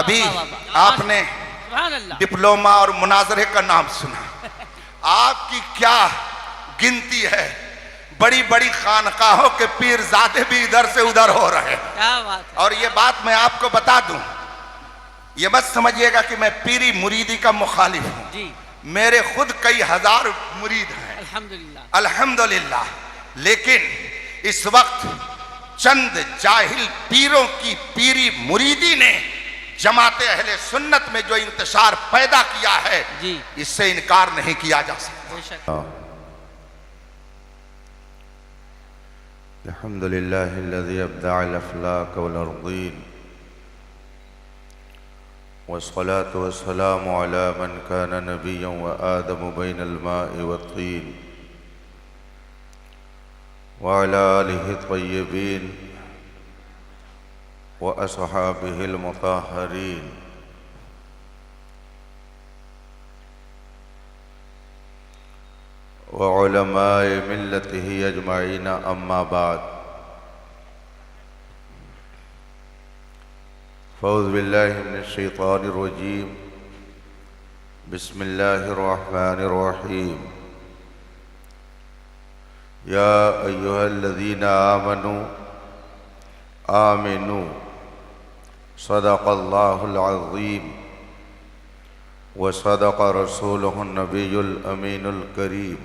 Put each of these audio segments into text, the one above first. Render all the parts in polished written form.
अभी आपने डिप्लोमा और मुनाजरे का नाम सुना, आपकी क्या गिनती है। बड़ी बड़ी खानकाहों के पीरजादे भी इधर से उधर हो रहे हैं। क्या बात है। और ये बात मैं आपको बता दूं, ये मत समझिएगा कि मैं पीरी मुरीदी का मुखालिफ हूं जी। मेरे खुद कई हजार मुरीद हैं अल्हम्दुलिल्लाह अल्हम्दुलिल्लाह। लेकिन इस वक्त चंद जाहिल पीरों की पीरी मुरीदी ने जमाते अहले सुन्नत में जो इंतशार पैदा किया है जी, इससे इनकार नहीं किया जा सकता। बेशक। अल्हम्दुलिल्लाहिल्लज़ी अब्दअल अफ़लाक वल अर्दीन वस्सलातु वस्सलामु अला मन कान नबिय्यन व आदम बैनल माइ वत्तीन व अला आलिहि तय्यबीन व अस्हाबिहिल मुताहरीन। व उलमाए मिल्लतिही अजमाइन अम्मा बाद। फ़ौज़ु बिल्लाहि मिनश शैतानिर रजीम। बिस्मिल्लाहिर रहमानिर रहीम। या अय्युहल्लज़ीना आमनू आमिनू सदक़ल्लाहुल अज़ीम व सदक़ रसूलुहुन नबियुल अमीनुल करीम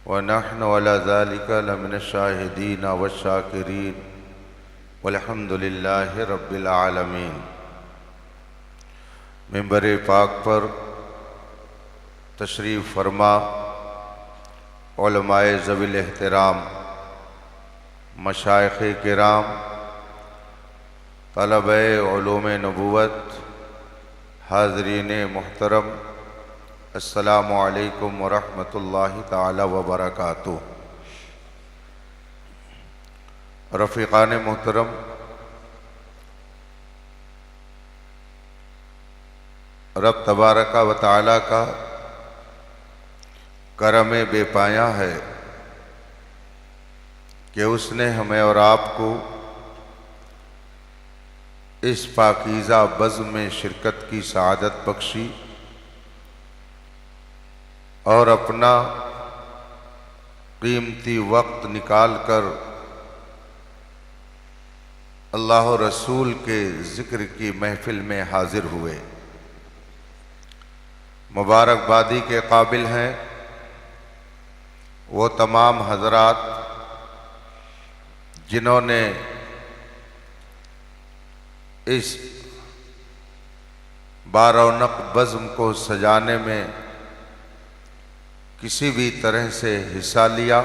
व नहनु अला ज़ालिका लमिनश शाहिदीन व शाकिरीन वल्हम्दुलिल्लाहि रब्बिल आलमीन। मिंबर पाक पर तशरीफ़ फरमा उलमाए ज़वील एहतराम, मशाइख़ किराम, तलबे उलूम नबुव्वत, हाज़रीन मुहतरम, अस्सलामु अलैकुम व रहमतुल्लाहि ताला व बरकातुहू। रफ़ीक़ान मुहतरम, रब तबारक व तआला का करम बेपाया है कि उसने हमें और आपको इस पाकीज़ा बज़्म में शिरकत की सआदत बख्शी और अपना कीमती वक्त निकाल कर अल्लाह रसूल के ज़िक्र की महफ़िल में हाजिर हुए। मुबारकबादी के काबिल हैं वो तमाम हज़रात जिन्होंने इस बारौनक बज़्म को सजाने में किसी भी तरह से हिस्सा लिया।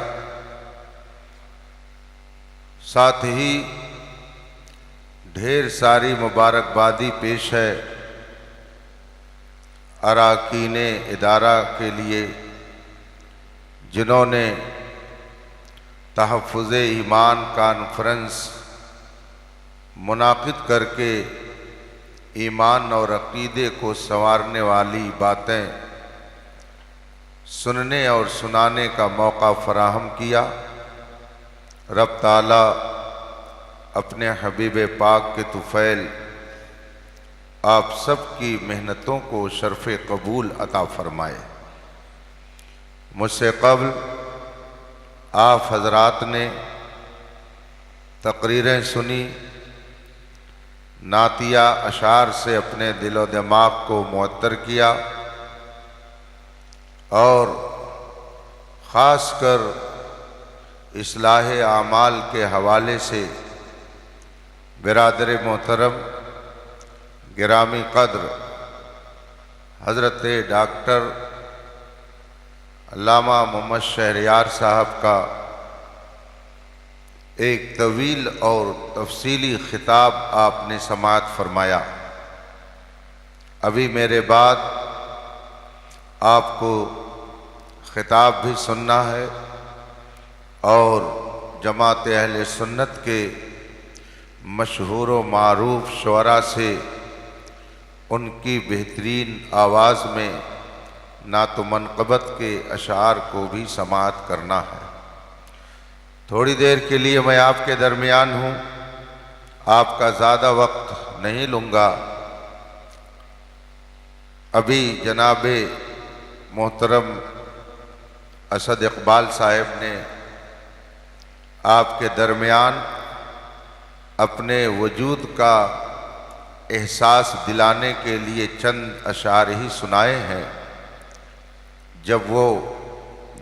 साथ ही ढेर सारी मुबारकबादी पेश है अरकाने इदारा के लिए जिन्होंने तहफ़्फ़ुज़ ईमान कॉन्फ्रेंस मुनाक़िद करके ईमान और अक़ीदे को संवारने वाली बातें सुनने और सुनाने का मौका फ़राहम किया। रब ताला अपने हबीब पाक के तुफ़ैल आप सब की मेहनतों को शर्फ़ कबूल अता फ़रमाए। मुझसे क़ब्ल आप हज़रात ने तक़रीरें सुनी, नातिया अशार से अपने दिलो दिमाग को मुअत्तर किया और ख़ास कर इस्लाह आमाल के हवाले से बिरादर मोहतरम गिरामी क़द्र हज़रत डॉक्टर अल्लामा मोहम्मद शहरयार साहब का एक तवील और तफसीली खिताब आपने समाअत फरमाया। अभी मेरे बाद आपको खिताब भी सुनना है और जमात अहले सुन्नत के मशहूर व मारूफ शुअरा से उनकी बेहतरीन आवाज़ में नात मनक़बत के अशार को भी समाअत करना है। थोड़ी देर के लिए मैं आपके दरमियान हूँ, आपका ज़्यादा वक्त नहीं लूँगा। अभी जनाबे मोहतरम असद इकबाल साहब ने आपके दरमियान अपने वजूद का एहसास दिलाने के लिए चंद अशार ही सुनाए हैं। जब वो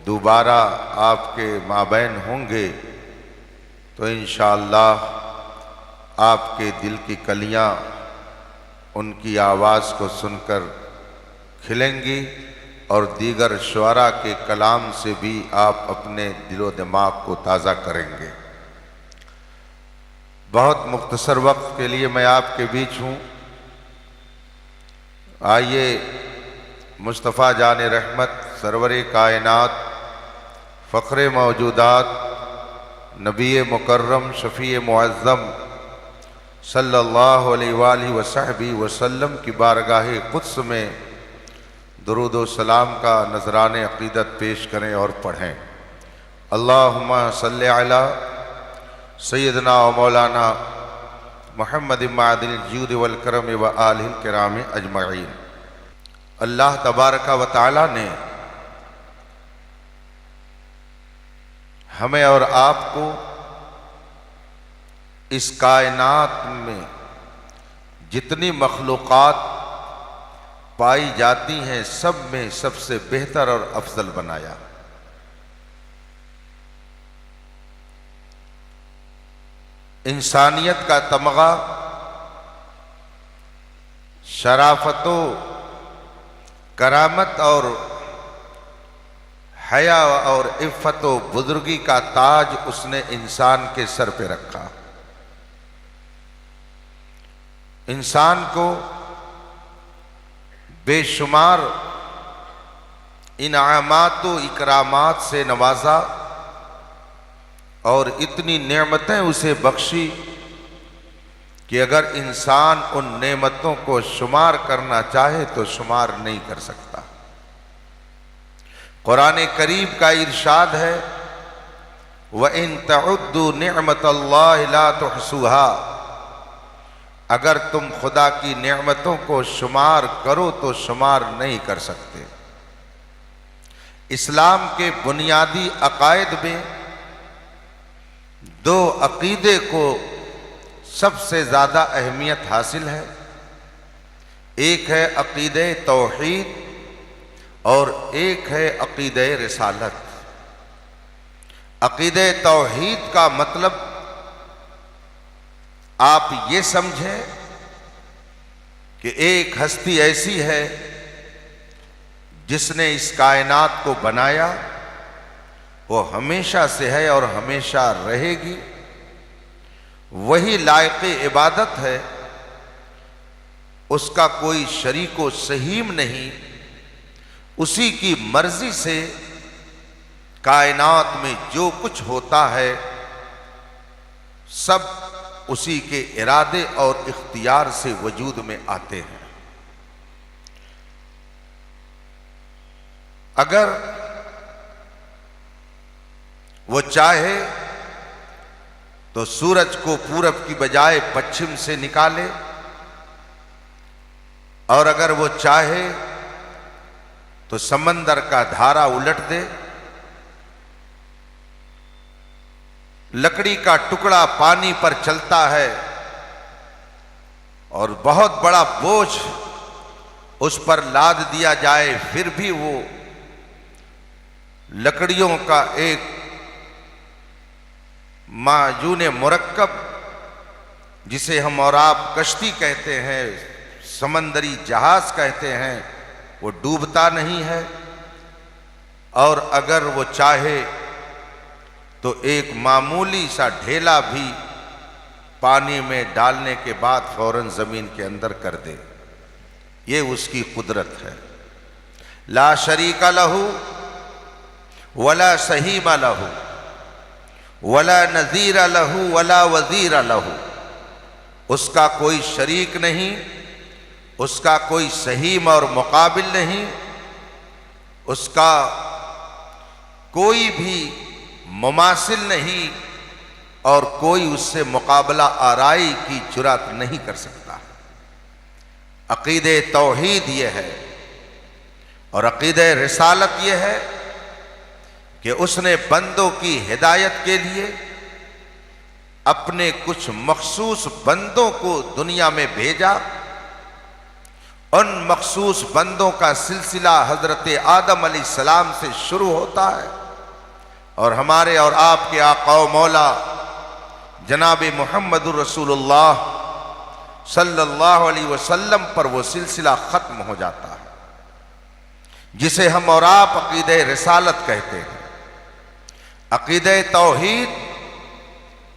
दोबारा आपके माबैन होंगे तो इंशाअल्लाह आपके दिल की कलियां उनकी आवाज़ को सुनकर खिलेंगी और दीगर शुअरा के कलाम से भी आप अपने दिलो दिमाग को ताज़ा करेंगे। बहुत मुख्तसर वक्त के लिए मैं आपके बीच हूँ। आइए मुस्तफ़ा जान रहमत सरवर कायनात फ़ख्र मौजूदात नबी मुकर्रम शफ़ी मुअज़्ज़म सल्लल्लाहु अलैहि वसल्लम की बारगाह क़ुद्स में दुरूद व सलाम का नज़रान अक़ीदत पेश करें और पढ़ें। अल्लाहुम्मा सल्लि अला सय्यदना व मौलाना मुहम्मद मादिल जूद वल करम व आलिल किराम अजमईन। अल्लाह तबारक व तआला ने हमें और आपको इस कायनात में जितनी मखलूक़ात पाई जाती हैं सब में सबसे बेहतर और अफजल बनाया। इंसानियत का तमगा शराफतो करामत और हया और इफ़्फ़त व बुजुर्गी का ताज उसने इंसान के सर पे रखा। इंसान को बेशुमार इनामात व इकरामात से नवाजा और इतनी नेमतें उसे बख्शी कि अगर इंसान उन नेमतों को शुमार करना चाहे तो शुमार नहीं कर सकता। कुरान करीम का इरशाद है, व इन तउद्दू निअमतल्लाहि ला तुहसूहा, अगर तुम खुदा की नेमतों को शुमार करो तो शुमार नहीं कर सकते। इस्लाम के बुनियादी अकायद में दो अकीदे को सबसे ज़्यादा अहमियत हासिल है। एक है अकीदे तौहीद और एक है अकीदे रिसालत। अकीदे तौहीद का मतलब आप ये समझें कि एक हस्ती ऐसी है जिसने इस कायनात को बनाया, वो हमेशा से है और हमेशा रहेगी, वही लायक इबादत है, उसका कोई शरीको सहीम नहीं, उसी की मर्जी से कायनात में जो कुछ होता है सब उसी के इरादे और इख्तियार से वजूद में आते हैं। अगर वो चाहे तो सूरज को पूरब की बजाय पश्चिम से निकाले, और अगर वो चाहे तो समंदर का धारा उलट दे। लकड़ी का टुकड़ा पानी पर चलता है और बहुत बड़ा बोझ उस पर लाद दिया जाए, फिर भी वो लकड़ियों का एक माजून मुरक्कब, जिसे हम और आप कश्ती कहते हैं, समंदरी जहाज कहते हैं, वो डूबता नहीं है। और अगर वो चाहे तो एक मामूली सा ढेला भी पानी में डालने के बाद फौरन जमीन के अंदर कर दे। ये उसकी कुदरत है। ला शरीका लहू वला सहीमा लहू वला नज़ीरा लहू वला वज़ीरा लहू। उसका कोई शरीक नहीं, उसका कोई सहीम और मुकाबिल नहीं, उसका कोई भी मुमासिल नहीं और कोई उससे मुकाबला आराई की जुरात नहीं कर सकता। अक़ीदे तौहीद ये है और अक़ीदे रिसालत ये है कि उसने बंदों की हिदायत के लिए अपने कुछ मखसूस बंदों को दुनिया में भेजा। उन मखसूस बंदों का सिलसिला हजरत आदम अलैहिस्सलाम से शुरू होता है और हमारे और आपके आका व मौला जनाब मुहम्मदुर रसूलुल्लाह सल्लल्लाहु अलैहि वसल्लम पर वो सिलसिला खत्म हो जाता है, जिसे हम और आप अक़ीदे रिसालत कहते हैं। अक़ीदे तौहीद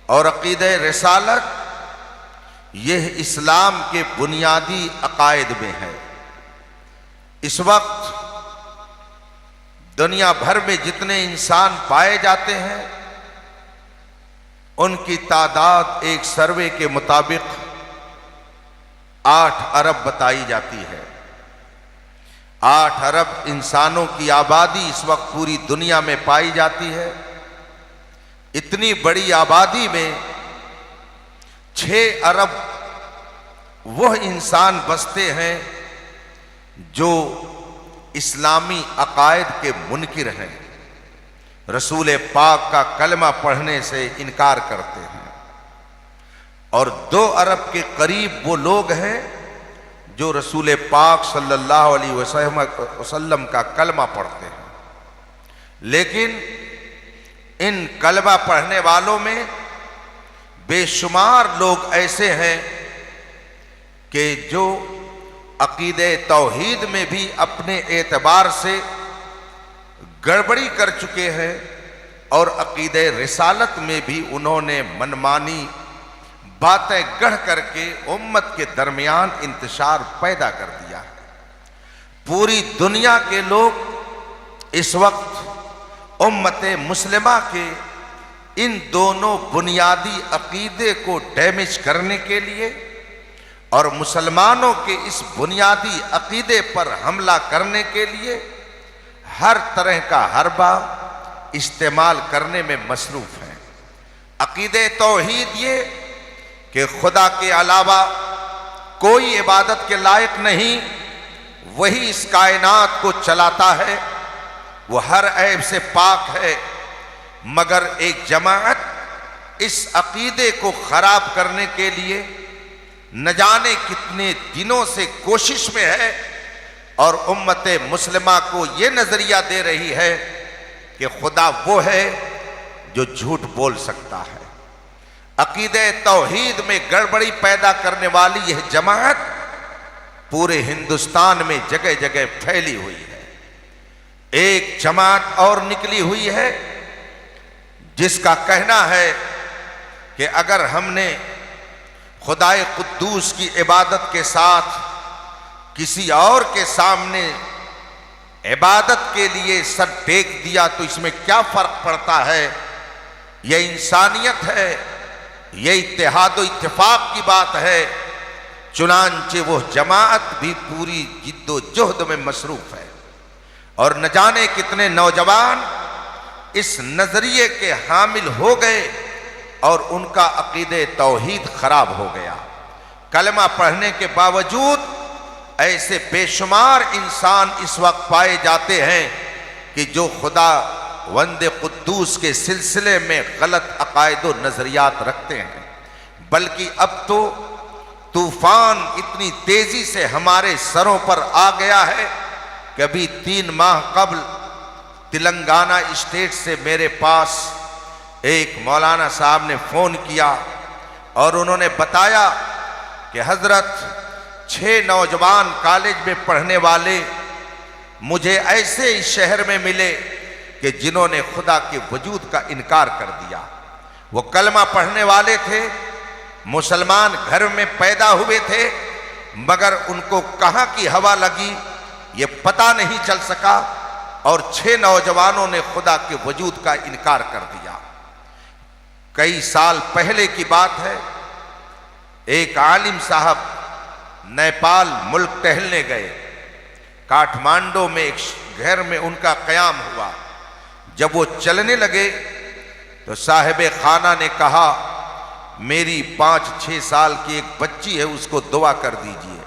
और अक़ीदे रिसालत यह इस्लाम के बुनियादी अकायद में है। इस वक्त दुनिया भर में जितने इंसान पाए जाते हैं उनकी तादाद एक सर्वे के मुताबिक 8 अरब बताई जाती है। 8 अरब इंसानों की आबादी इस वक्त पूरी दुनिया में पाई जाती है। इतनी बड़ी आबादी में 6 अरब वह इंसान बसते हैं जो इस्लामी अकायद के मुनकिर हैं, रसूल पाक का कलमा पढ़ने से इनकार करते हैं, और 2 अरब के करीब वो लोग हैं जो रसूल पाक सल्लल्लाहु अलैहि वसल्लम का कलमा पढ़ते हैं। लेकिन इन कलमा पढ़ने वालों में बेशुमार लोग ऐसे हैं कि जो अक़ीदे तौहीद में भी अपने एतबार से गड़बड़ी कर चुके हैं और अक़ीदे रिसालत में भी उन्होंने मनमानी बातें गढ़ करके उम्मत के दरमियान इंतशार पैदा कर दिया है। पूरी दुनिया के लोग इस वक्त उम्मत मुस्लिमा के इन दोनों बुनियादी अक़ीदे को डैमेज करने के लिए और मुसलमानों के इस बुनियादी अक़ीदे पर हमला करने के लिए हर तरह का हरबा इस्तेमाल करने में मसरूफ़ हैं। अक़ीदे तौहीद ये कि खुदा के अलावा कोई इबादत के लायक नहीं, वही इस कायनात को चलाता है, वो हर ऐब से पाक है, मगर एक जमाअत इस अक़ीदे को ख़राब करने के लिए न जाने कितने दिनों से कोशिश में है और उम्मत मुस्लिमा को ये नज़रिया दे रही है कि खुदा वो है जो झूठ बोल सकता है। अक़ीदे तौहीद में गड़बड़ी पैदा करने वाली यह जमाअत पूरे हिंदुस्तान में जगह जगह फैली हुई है। एक जमात और निकली हुई है जिसका कहना है कि अगर हमने खुदाए कुद्दूस की इबादत के साथ किसी और के सामने इबादत के लिए सर टेक दिया तो इसमें क्या फर्क पड़ता है, यह इंसानियत है, यह इत्तेहाद व इत्तेफाक की बात है। चुनांचे वो जमाअत भी पूरी जिद्दोजहद में मसरूफ़ है और न जाने कितने नौजवान इस नजरिए के हामिल हो गए और उनका अक़ीदे तौहीद खराब हो गया। कलमा पढ़ने के बावजूद ऐसे बेशुमार इंसान इस वक्त पाए जाते हैं कि जो खुदा वंदे कुद्दूस के सिलसिले में गलत अकायद व नजरियात रखते हैं। बल्कि अब तो तूफान इतनी तेजी से हमारे सरों पर आ गया है कि अभी 3 माह कबल तेलंगाना स्टेट से मेरे पास एक मौलाना साहब ने फ़ोन किया और उन्होंने बताया कि हज़रत 6 नौजवान कॉलेज में पढ़ने वाले मुझे ऐसे इस शहर में मिले कि जिन्होंने खुदा के वजूद का इनकार कर दिया। वो कलमा पढ़ने वाले थे, मुसलमान घर में पैदा हुए थे, मगर उनको कहाँ की हवा लगी ये पता नहीं चल सका और 6 नौजवानों ने खुदा के वजूद का इनकार कर दिया। कई साल पहले की बात है, एक आलिम साहब नेपाल मुल्क टहलने गए। काठमांडू में एक घर में उनका क़याम हुआ। जब वो चलने लगे तो साहिब खाना ने कहा, मेरी 5-6 साल की एक बच्ची है, उसको दुआ कर दीजिए।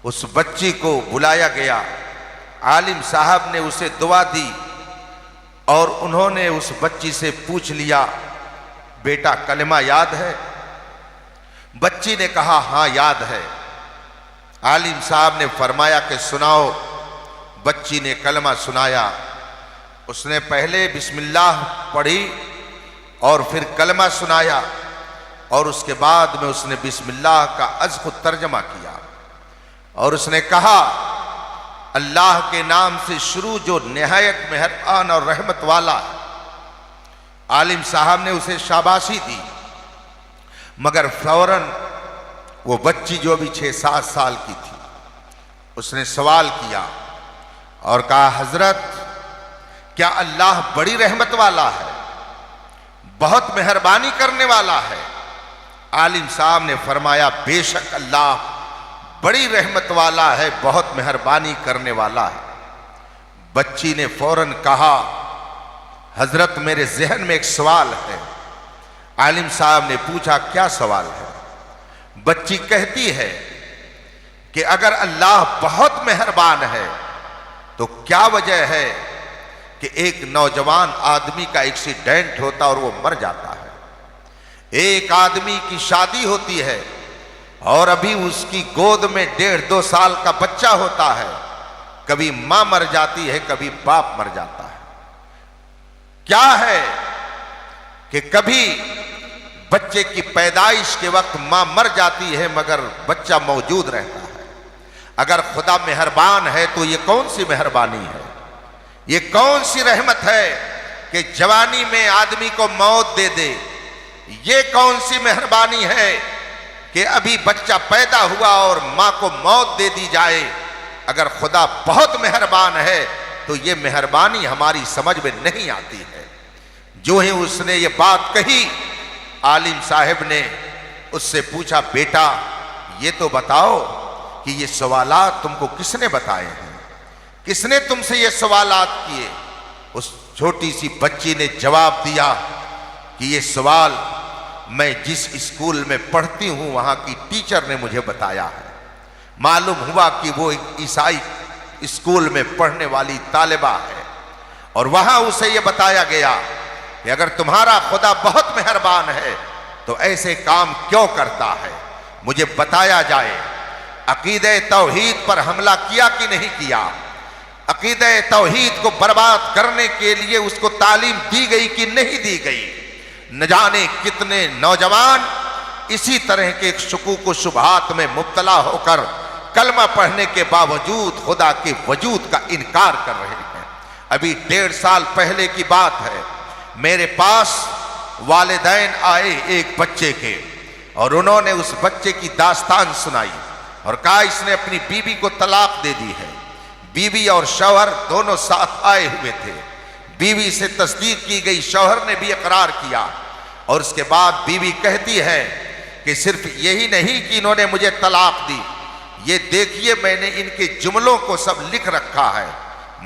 उस बच्ची को बुलाया गया। आलिम साहब ने उसे दुआ दी और उन्होंने उस बच्ची से पूछ लिया, बेटा कलमा याद है? बच्ची ने कहा, हाँ याद है। आलिम साहब ने फरमाया कि सुनाओ। बच्ची ने कलमा सुनाया। उसने पहले बिस्मिल्लाह पढ़ी और फिर कलमा सुनाया और उसके बाद में उसने बिस्मिल्लाह का अज़् तर्जमा किया और उसने कहा, अल्लाह के नाम से शुरू जो निहायत मेहरबान और रहमत वाला है। आलिम साहब ने उसे शाबाशी दी, मगर फौरन वो बच्ची जो भी 6-7 साल की थी, उसने सवाल किया और कहा, हजरत क्या अल्लाह बड़ी रहमत वाला है, बहुत मेहरबानी करने वाला है? आलिम साहब ने फरमाया, बेशक अल्लाह बड़ी रहमत वाला है, बहुत मेहरबानी करने वाला है। बच्ची ने फौरन कहा, हजरत मेरे जहन में एक सवाल है। आलिम साहब ने पूछा, क्या सवाल है? बच्ची कहती है कि अगर अल्लाह बहुत मेहरबान है तो क्या वजह है कि एक नौजवान आदमी का एक्सीडेंट होता और वो मर जाता है। एक आदमी की शादी होती है और अभी उसकी गोद में 1.5-2 साल का बच्चा होता है, कभी मां मर जाती है, कभी बाप मर जाता है। क्या है कि कभी बच्चे की पैदाइश के वक्त मां मर जाती है मगर बच्चा मौजूद रहता है। अगर खुदा मेहरबान है तो ये कौन सी मेहरबानी है, ये कौन सी रहमत है कि जवानी में आदमी को मौत दे दे? ये कौन सी मेहरबानी है कि अभी बच्चा पैदा हुआ और मां को मौत दे दी जाए? अगर खुदा बहुत मेहरबान है तो ये मेहरबानी हमारी समझ में नहीं आती है। जो ही उसने ये बात कही, आलिम साहब ने उससे पूछा, बेटा ये तो बताओ कि ये सवालात तुमको किसने बताए हैं, किसने तुमसे ये सवालात किए? उस छोटी सी बच्ची ने जवाब दिया कि ये सवाल मैं जिस स्कूल में पढ़ती हूं वहां की टीचर ने मुझे बताया है। मालूम हुआ कि वो एक ईसाई स्कूल में पढ़ने वाली तालिबा है और वहां उसे ये बताया गया कि अगर तुम्हारा खुदा बहुत मेहरबान है तो ऐसे काम क्यों करता है, मुझे बताया जाए। अकीदे तौहीद पर हमला किया कि नहीं किया? अकीदे तौहीद को बर्बाद करने के लिए उसको तालीम दी गई कि नहीं दी गई? न जाने कितने नौजवान इसी तरह के शुकूक व शुबहात में मुब्तला होकर कलमा पढ़ने के बावजूद खुदा के वजूद का इनकार कर रहे हैं। अभी 1.5 साल पहले की बात है, मेरे पास वालिदैन आए एक बच्चे के और उन्होंने उस बच्चे की दास्तान सुनाई और कहा इसने अपनी बीवी को तलाक दे दी है। बीवी और शौहर दोनों साथ आए हुए थे। बीवी से तस्दीक की गई, शौहर ने भी इकरार किया और उसके बाद बीवी कहती है कि सिर्फ यही नहीं कि इन्होंने मुझे तलाक दी, ये देखिए मैंने इनके जुमलों को सब लिख रखा है।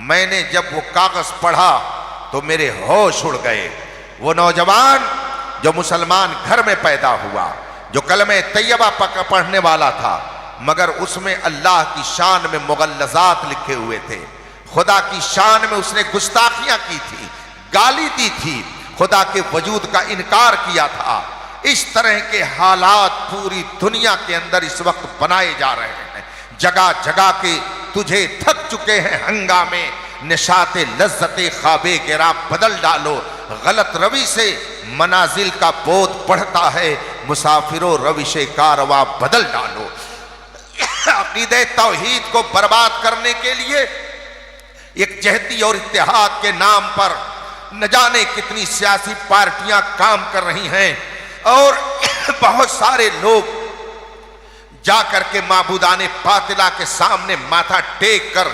मैंने जब वो कागज पढ़ा तो मेरे होश उड़ गए। वो नौजवान जो मुसलमान घर में पैदा हुआ, जो कलमे तैयबा पढ़ने वाला था, मगर उसमें अल्लाह की शान में मुगल्लज़ात लिखे हुए थे। खुदा की शान में उसने गुस्ताखियां की थी, गाली दी थी, खुदा के वजूद का इनकार किया था। इस तरह के हालात पूरी दुनिया के अंदर इस वक्त बनाए जा रहे हैं। जगह जगह के तुझे थक चुके हैं हंगामे, निशाते लज्जते ख्वाबे गिरा बदल डालो। गलत रवि से मनाजिल का बोध बढ़ता है, मुसाफिरों रविशे कारवां बदल डालो। अकीदे तौहीद को बर्बाद करने के लिए एक जहदी और इत्तेहाद के नाम पर न जाने कितनी सियासी पार्टियां काम कर रही हैं और बहुत सारे लोग जाकर के माबूदाने बातिला के सामने माथा टेक कर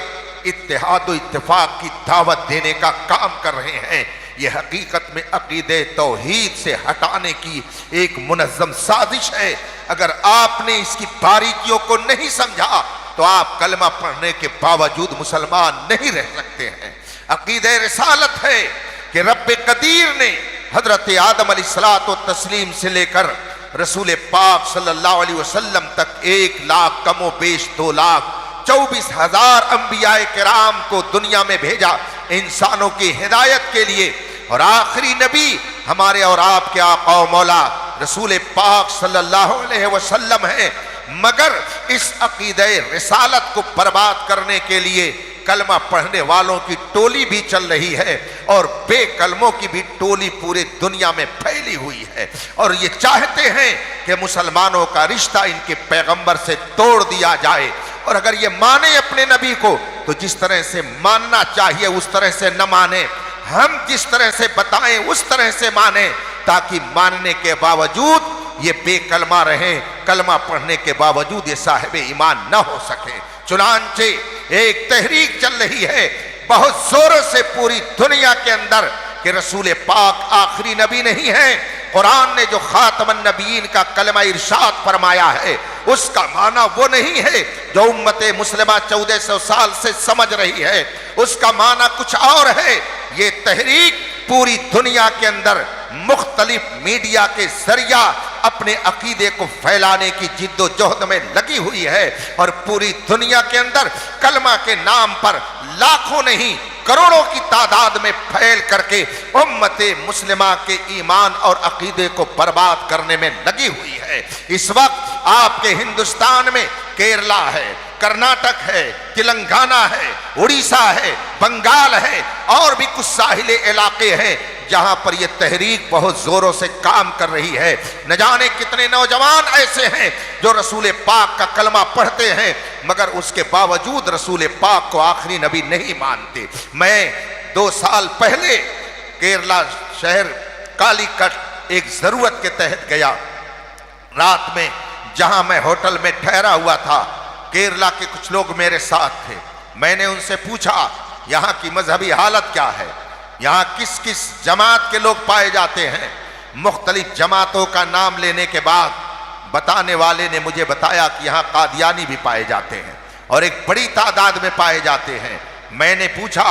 इत्तेहाद और इत्तेफाक की दावत देने का काम कर रहे हैं। यह हकीकत में अकीदे तौहीद से हटाने की एक मुनज़्ज़म साजिश है। अगर आपने इसकी बारीकियों को नहीं समझा तो आप कलमा पढ़ने के बावजूद मुसलमान नहीं रह सकते हैं। अकीदे रिसालत है कि रब्बे कदीर ने हजरत आदम अलैहिस्सलातो तस्लीम से लेकर रसूल पाक सल्लल्लाहु अलैहि वसल्लम तक 1 लाख कमो बेश 2 लाख 24,000 अंबियाए किराम को दुनिया में भेजा इंसानों की हिदायत के लिए, और आखिरी नबी हमारे और आपके आका और मौला रसूल पाक सल्लल्लाहु अलैहि वसल्लम है। मगर इस अकीदे रिसालत को बर्बाद करने के लिए कलमा पढ़ने वालों की टोली भी चल रही है और बेकलमों की भी टोली पूरे दुनिया में फैली हुई है, और ये चाहते हैं कि मुसलमानों का रिश्ता इनके पैगंबर से तोड़ दिया जाए। और अगर ये माने अपने नबी को तो जिस तरह से मानना चाहिए उस तरह से न माने, हम जिस तरह से बताएं उस तरह से माने, ताकि मानने के बावजूद ये बेकलमा रहें, कलमा पढ़ने के बावजूद ये साहिब ईमान न हो सके। चुनांचे एक तहरीक चल रही है बहुत जोरों से पूरी दुनिया के अंदर कि रसूल पाक आखिरी नबी नहीं है। कुरान ने जो खातमन नबीन का कलमा इरशाद फरमाया है उसका माना वो नहीं है जो उम्मत मुस्लिमा 1400 साल से समझ रही है, उसका माना कुछ और है। ये तहरीक पूरी दुनिया के अंदर मुख्तलिफ मीडिया के जरिया अपने अकीदे को फैलाने की जिद्दोजहद में लगी हुई है, और पूरी दुनिया के अंदर कलमा के नाम पर लाखों नहीं करोड़ों की तादाद में फैल करके उम्मत मुस्लिमा के ईमान और अकीदे को बर्बाद करने में लगी हुई है। इस वक्त आपके हिंदुस्तान में केरला है, कर्नाटक है, तेलंगाना है, उड़ीसा है, बंगाल है और भी कुछ साहिल इलाके हैं जहां पर यह तहरीक बहुत जोरों से काम कर रही है। न जाने कितने नौजवान ऐसे हैं जो रसूल पाक का कलमा पढ़ते हैं मगर उसके बावजूद रसूल पाक को आखिरी नबी नहीं मानते। मैं 2 साल पहले केरला शहर कालीकट एक जरूरत के तहत गया। रात में जहां मैं होटल में ठहरा हुआ था, केरला के कुछ लोग मेरे साथ थे। मैंने उनसे पूछा यहाँ की मजहबी हालत क्या है, यहाँ किस किस जमात के लोग पाए जाते हैं। मुख्तलिफ जमातों का नाम लेने के बाद बताने वाले ने मुझे बताया कि यहाँ कादियानी भी पाए जाते हैं और एक बड़ी तादाद में पाए जाते हैं। मैंने पूछा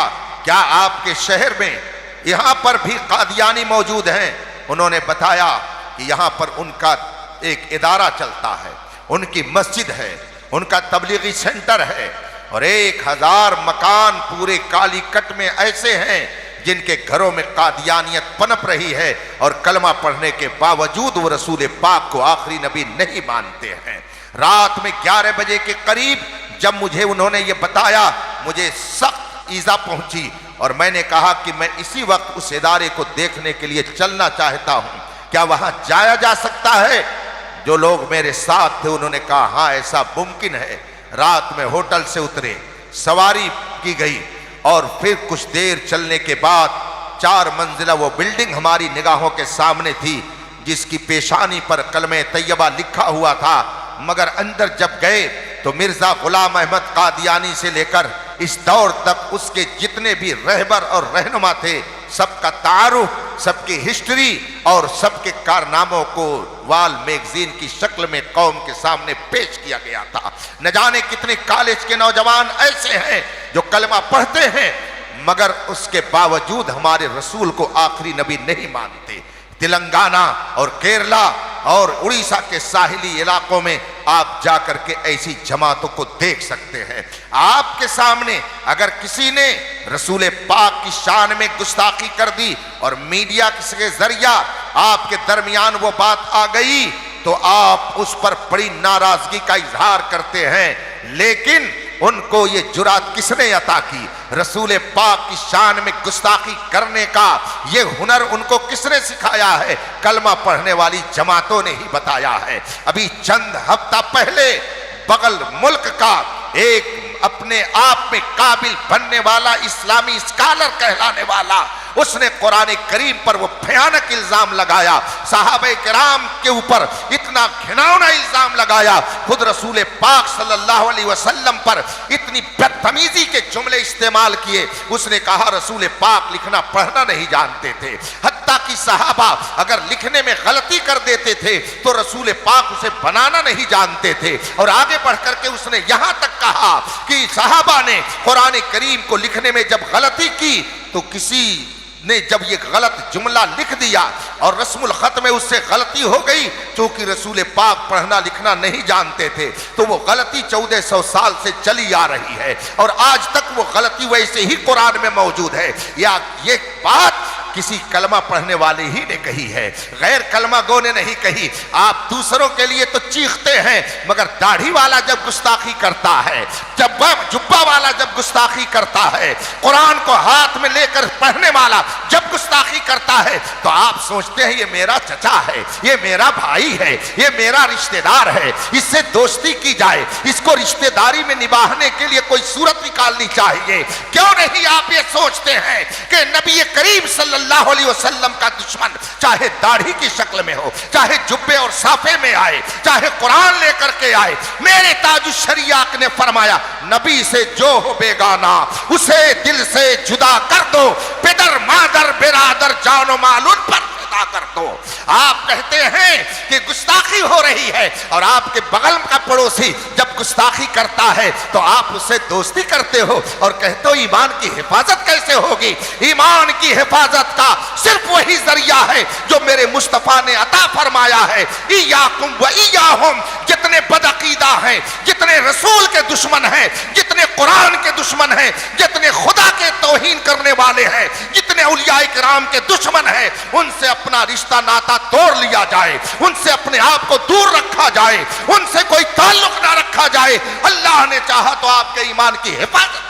क्या आपके शहर में यहाँ पर भी कादियानी मौजूद हैं? उन्होंने बताया कि यहाँ पर उनका एक इदारा चलता है, उनकी मस्जिद है, उनका तबलीगी सेंटर है और 1000 मकान पूरे कालीकट में ऐसे हैं जिनके घरों में कादियानियत पनप रही है और कलमा पढ़ने के बावजूद वो रसूल पाक को आखिरी नबी नहीं मानते हैं। रात में 11 बजे के करीब जब मुझे उन्होंने ये बताया मुझे सख्त ईजा पहुंची और मैंने कहा कि मैं इसी वक्त उस इदारे को देखने के लिए चलना चाहता हूं, क्या वहां जाया जा सकता है? जो लोग मेरे साथ थे उन्होंने कहा हाँ ऐसा मुमकिन है। रात में होटल से उतरे, सवारी की गई और फिर कुछ देर चलने के बाद 4 मंजिला वो बिल्डिंग हमारी निगाहों के सामने थी जिसकी पेशानी पर कलमे तैयबा लिखा हुआ था। मगर अंदर जब गए तो मिर्जा गुलाम अहमद कादियानी से लेकर इस दौर तक उसके जितने भी रहबर और रहनुमा थे सबका तारुफ, सबकी हिस्ट्री और सबके कारनामों को वाल मैगजीन की शक्ल में कौम के सामने पेश किया गया था। न जाने कितने कॉलेज के नौजवान ऐसे हैं जो कलमा पढ़ते हैं मगर उसके बावजूद हमारे रसूल को आखिरी नबी नहीं मानते। तेलंगाना और केरला और उड़ीसा के साहिली इलाकों में आप जाकर के ऐसी जमातों को देख सकते हैं। आपके सामने अगर किसी ने रसूल पाक की शान में गुस्ताखी कर दी और मीडिया के जरिया आपके दरमियान वो बात आ गई तो आप उस पर बड़ी नाराजगी का इजहार करते हैं, लेकिन उनको ये जुरात किसने अता की? रसूल पाक की शान में गुस्ताखी करने का ये हुनर उनको किसने सिखाया है? कलमा पढ़ने वाली जमातों ने ही बताया है। अभी चंद हफ्ता पहले बगल मुल्क का एक अपने आप में काबिल बनने वाला इस्लामी स्कॉलर कहलाने वाला उसने कुरान करीम पर वो भयानक इल्जाम लगाया, सहाबे किराम के ऊपर इतना घिनौना इल्जाम लगाया, खुद रसूल पाक सल्लल्लाहु अलैहि वसल्लम पर इतनी बदतमीजी के जुमले इस्तेमाल किए। उसने कहा रसूल पाक लिखना पढ़ना नहीं जानते थे, हत्ता कि सहाबा अगर लिखने में गलती कर देते थे तो रसूल पाक उसे बनाना नहीं जानते थे। और आगे बढ़ करके उसने यहां तक कहा कि सहाबा ने कुरान करीम को लिखने में जब गलती की तो किसी ने जब ये गलत जुमला लिख दिया और रस्मुल खत में उससे गलती हो गई, क्योंकि रसूल पाक पढ़ना लिखना नहीं जानते थे, तो वो गलती 1400 साल से चली आ रही है और आज तक वो गलती वैसे ही कुरान में मौजूद है। या ये बात किसी कलमा पढ़ने वाले ही ने कही है, गैर कलमा गो ने नहीं कही। आप दूसरों के लिए तो चीखते हैं, मगर दाढ़ी वाला जब गुस्ताखी करता है, जब जुब्बा वाला जब गुस्ताखी करता है, कुरान को हाथ में लेकर पढ़ने वाला जब गुस्ताखी करता है, तो आप सोचते हैं ये मेरा चचा है, ये मेरा भाई है, ये मेरा रिश्तेदार है, इससे दोस्ती की जाए, इसको रिश्तेदारी में निभाने के लिए कोई सूरत निकालनी चाहिए। क्यों नहीं आप ये सोचते हैं कि नबी करीम सल्लल्लाहु अलैहि वसल्लम का दुश्मन चाहे दाढ़ी की शक्ल में हो, चाहे जुब्बे और साफे में आए, चाहे कुरान लेकर के आए, मेरे ताजुश शरीयत ने फरमाया नबी से जो हो बेगाना उसे दिल से जुदा कर दो, पितर मादर बिरादर जानो माल उन पर फिदा कर दो। आप कहते हैं कि गुस्ताखी हो रही है और आपके बगल का पड़ोसी जब गुस्ताखी करता है तो आप उससे दोस्ती करते हो और कहते हो ईमान की हिफाजत कैसे होगी। ईमान की हिफाजत का सिर्फ वही जरिया है जो मेरे मुस्तफा ने अता फरमाया है, इय्याकुम व इय्याहुम। जितने बदअकीदा हैं, जितने रसूल के दुश्मन हैं, जितने कुरान के दुश्मन हैं, जितने खुदा के तौहीन करने वाले हैं, जितने औलिया किराम के दुश्मन हैं, उनसे अपना रिश्ता नाता तोड़ लिया जाए, उनसे अपने आप को दूर रखा जाए, उनसे कोई ताल्लुक ना रखा जाए। अल्लाह ने चाहा तो आपके ईमान की हिफाजत।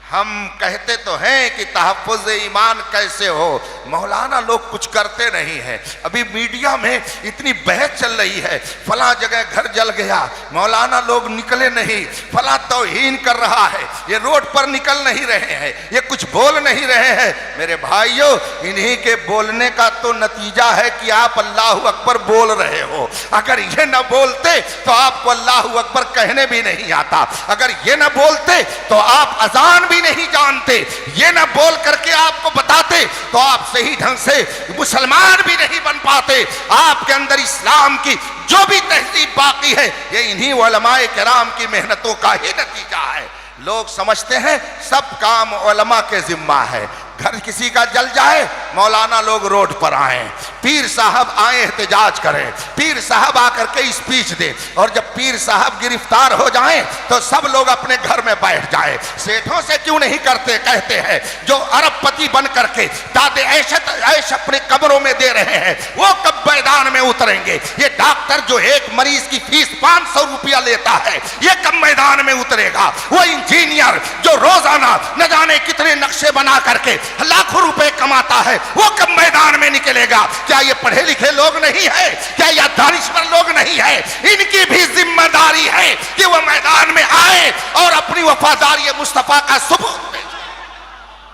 हम कहते तो हैं कि तहफ़्फ़ुज़ ईमान कैसे हो, मौलाना लोग कुछ करते नहीं हैं। अभी मीडिया में इतनी बहस चल रही है, फला जगह घर जल गया, मौलाना लोग निकले नहीं, फला तौहीन कर रहा है, ये रोड पर निकल नहीं रहे हैं, ये कुछ बोल नहीं रहे हैं। मेरे भाइयों, इन्हीं के बोलने का तो नतीजा है कि आप अल्लाहु अकबर बोल रहे हो। अगर ये न बोलते तो आपको अल्लाहु अकबर कहने भी नहीं आता, अगर ये न बोलते तो आप अजान भी नहीं जानते, ये ना बोल करके आपको बताते तो आप सही ढंग से मुसलमान भी नहीं बन पाते। आपके अंदर इस्लाम की जो भी तहजीब बाकी है, ये इन्हीं उलमाए किराम की मेहनतों का ही नतीजा है। लोग समझते हैं सब काम उलमा के जिम्मा है, घर किसी का जल जाए मौलाना लोग रोड पर आए, पीर साहब आए एहतजाज करें, पीर साहब आकर के स्पीच दे, और जब पीर साहब गिरफ्तार हो जाएं तो सब लोग अपने घर में बैठ जाएं। सेठों से क्यों नहीं करते, कहते हैं जो अरबपति बन करके दादे ऐश अपने कब्रों में दे रहे हैं वो कब मैदान में उतरेंगे। ये डॉक्टर जो एक मरीज की फीस 500 रुपया लेता है ये कब मैदान में उतरेगा। वो इंजीनियर जो रोजाना न जाने कितने नक्शे बना करके लाखों रुपए कमाता है वो कब मैदान में निकलेगा। क्या ये पढ़े लिखे लोग नहीं है, क्या यह दानिश्वर लोग नहीं है? इनकी भी जिम्मेदारी है कि वो मैदान में आए और अपनी वफादारी मुस्तफा का सबूत दे।